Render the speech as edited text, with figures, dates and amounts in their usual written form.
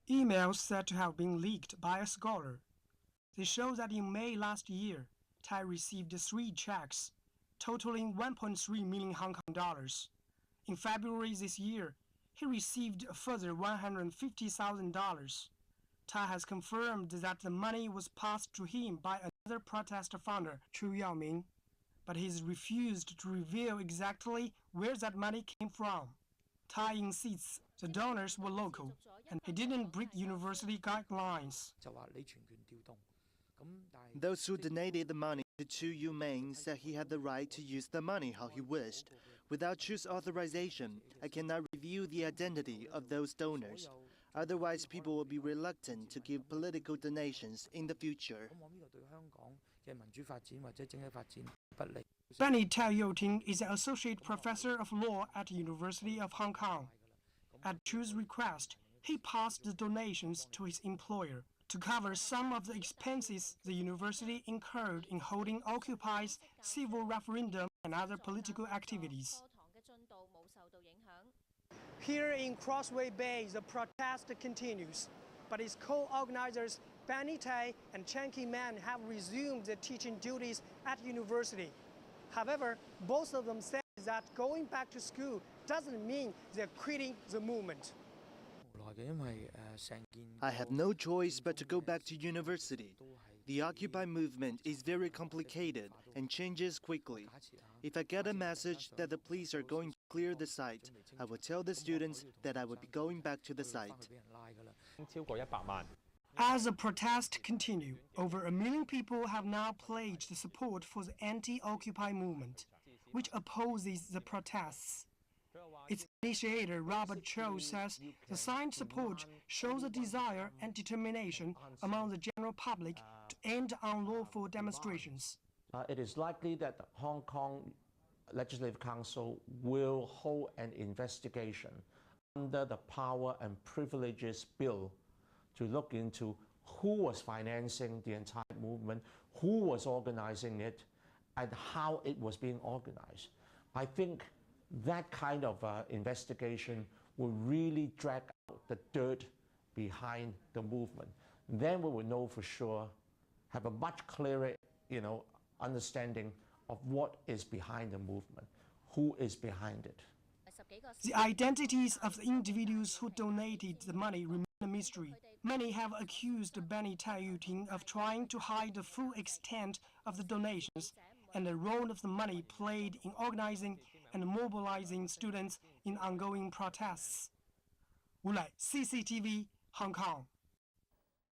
Emails said to have been leaked by a scholar. They show that in May last year, Tai received 3 checks, totaling 1.3 million Hong Kong dollars. In February this year, he received a further $150,000. Tai has confirmed that the money was passed to him by another protest founder, Chu Yaoming, but he's refused to reveal exactly where that money came from. Tai insists the donors were local and he didn't break university guidelines. Those who donated the money to Chu Yaoming said he had the right to use the money how he wished. Without Chu's authorization, I cannot reveal the identity of those donors. Otherwise, people will be reluctant to give political donations in the future. Benny Tao Youting is an associate professor of law at the University of Hong Kong. At Chu's request, he passed the donations to his employer to cover some of the expenses the university incurred in holding Occupy's civil referendum and other political activities. Here in Crossway Bay, the protest continues, but its co-organizers Benny Tai and Chen Qingman have resumed their teaching duties at university. However, both of them say that going back to school doesn't mean they're quitting the movement. I have no choice but to go back to university. The Occupy movement is very complicated and changes quickly. If I get a message that the police are going to clear the site, I will tell the students that I will be going back to the site. As the protests continue, over 1 million people have now pledged support for the anti-Occupy movement, which opposes the protests. Its initiator, Robert Cho, says the signed support shows a desire and determination among the general public to end unlawful demonstrations. It is likely that the Hong Kong Legislative Council will hold an investigation under the Power and Privileges Bill to look into who was financing the entire movement, who was organizing it, and how it was being organized. I think that kind of investigation will really drag out the dirt behind the movement. Then we will know for sure, have a much clearer, understanding of what is behind the movement, who is behind it. The identities of the individuals who donated the money remain a mystery. Many have accused Benny Tao Youting of trying to hide the full extent of the donations and the role of the money played in organizing and mobilizing students in ongoing protests. Wu Lai, CCTV, Hong Kong.